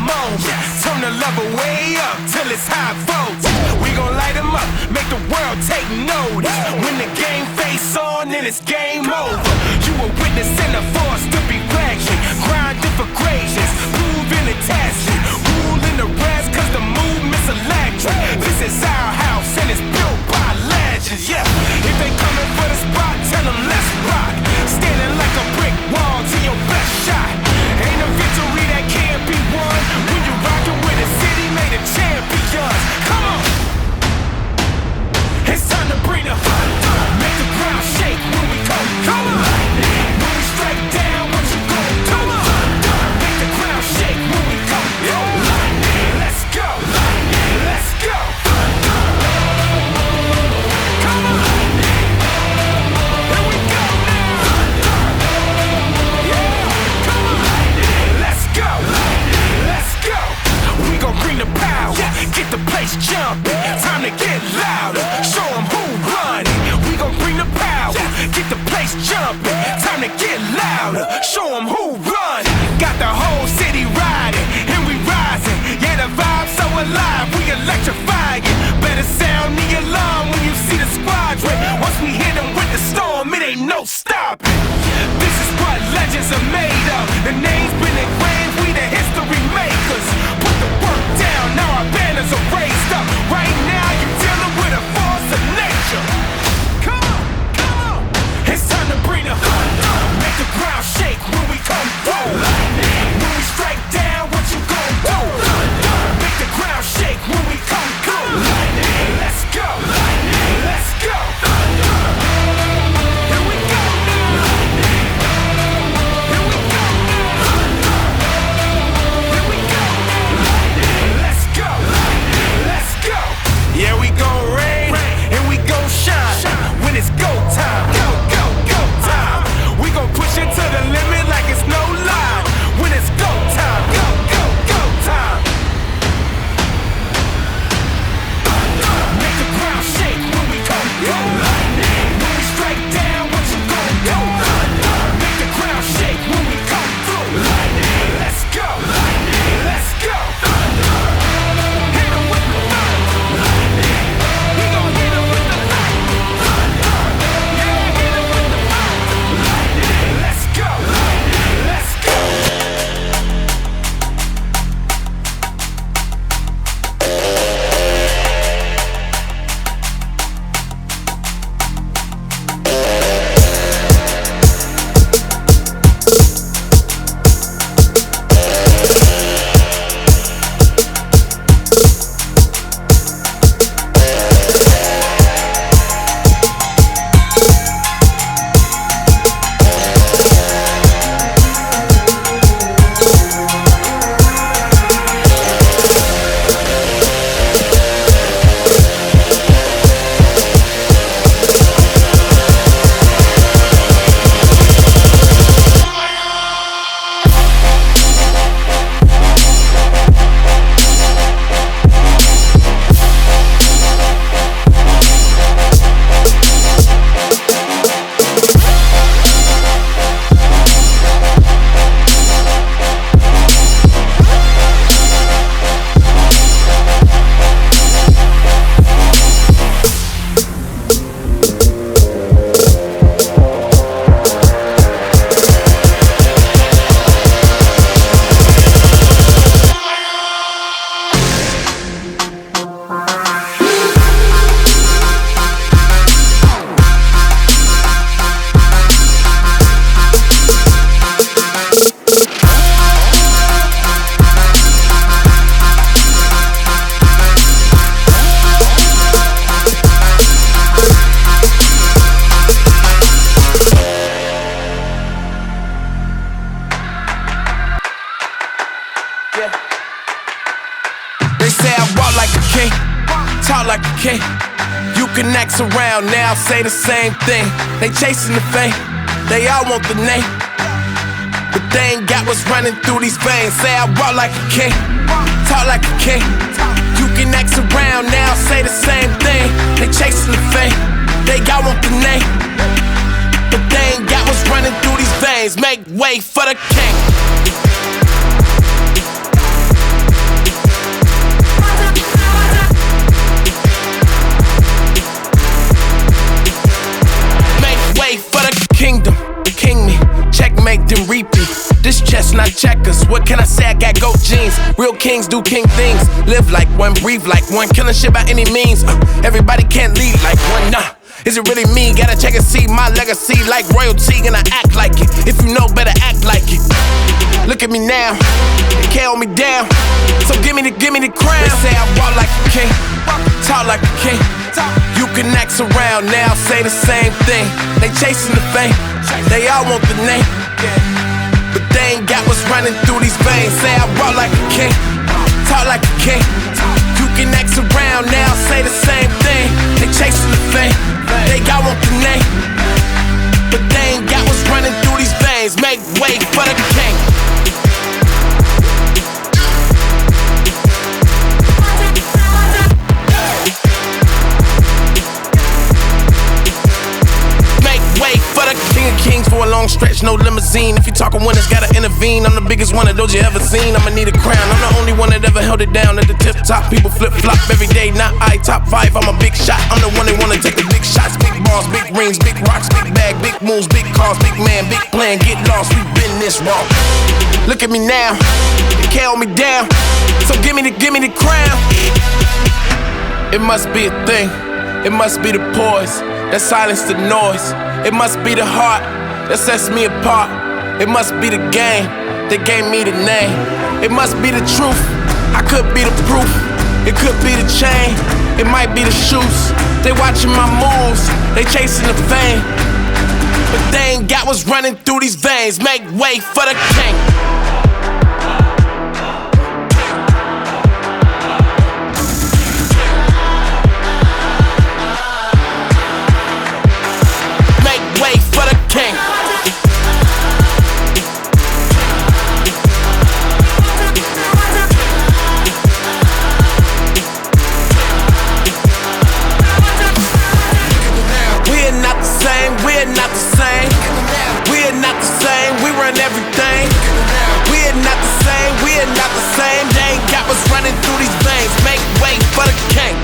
moment. Turn the level way up till it's high voltage. We gon' light 'em up, make the world take notice. When the game face on, then it's game over. You a witness and a force to be reckoned. Grinding for greatness, proving the test. Ruling the rest, cause the movement's electric. This is our house and it's built by legends, yeah. If they coming for the spot, tell them let's rock. Standing like a brick wall to your best shot. Ain't a victory that can't be won when you rockin' with a city made of champions. Come on! It's time to bring the thunder. Make the ground shake when we come. Come on! When we strike down, what you gon' do? Come on! Make the ground shake when we come. Let's go! Let's go! Come on! Here we go now! Yeah! Come on! Let's go! Let's go! We gon' bring the power. Get the place jumping. Time to get louder. Show 'em who running. We gon' bring the power. Get the place jumping. Time to get louder. Show 'em who running. Got the whole city riding. And we rising. Yeah, the vibe's so alive. We electrifying. Better sound the alarm when you see the squadron. Once we hit 'em with the storm, it ain't no stopping. This is what legends are made of. The name's been engraved. We the history makers. Put the work down. Now our banners are raised up. Right now you're dealing with a force of nature. Come on, come on. It's time to bring the thunder. Make the ground shake when we come through. When we strike down, what you gon' do? Make the ground shake when we come through. Let's go, let's go. Here we go now. Here we go now. Here we go now. Let's go, let's go. Yeah, we gon' rain and we gon' shine when it's go time. Go, go, go time. We gon' push it to the limit like it's no line. When it's go time. Go, go, go time. Make the ground shake when we come through. When we strike down, what you gon' do? Make the ground shake when we come through. Let's go, let's go. Hit 'em with the thunder. We gon' hit 'em with the light. Yeah, hit 'em with the fire. Let's go, let's go. They say I walk like a king, talk like a king. You can act around now, say the same thing. They chasing the fame, they all want the name, but they ain't got what's running through these veins. Say I walk like a king, talk like a king. You can act around now, say the same thing. They chasing the fame, they all want the name, but they ain't got what's running through these veins. Make way for the king. What can I say? I got goat genes. Real kings do king things. Live like one, breathe like one, killing shit by any means. Everybody can't lead like one, nah. Is it really me? Gotta check and see my legacy like royalty, and I act like it. If you know, better act like it. Look at me now, they can't hold me down. So give me the crown. They say I walk like a king, talk like a king. You can act around now, say the same thing. They chasing the fame, they all want the name, but they ain't got what's running through these veins. Say I walk like a king, talk like a king. You can act around now, say the same thing. They chasing the fame, they all want the name, but they ain't got what's running through these veins. Make way for the king. King of kings for a long stretch, no limousine. If you talking winners, gotta intervene. I'm the biggest one of those you ever seen. I'ma need a crown. I'm the only one that ever held it down at the tip top. People flip flop every day, not I. Top 5, I'm a big shot. I'm the one that wanna take the big shots. Big balls, big rings, big rocks, big bag, big moves, big cars, big man, big plan. Get lost, we been this wrong. Look at me now, they can't hold me down. So give me the crown. It must be a thing. It must be the poise that silence the noise. It must be the heart that sets me apart. It must be the game that gave me the name. It must be the truth, I could be the proof. It could be the chain, it might be the shoes. They watching my moves, they chasing the fame, but they ain't got what's running through these veins. Make way for the king. Wait for the king. We're not the same, we're not the same. We're not the same, we run everything. We're not the same, we're not the same. They ain't got what's running through these veins. Make way for the king.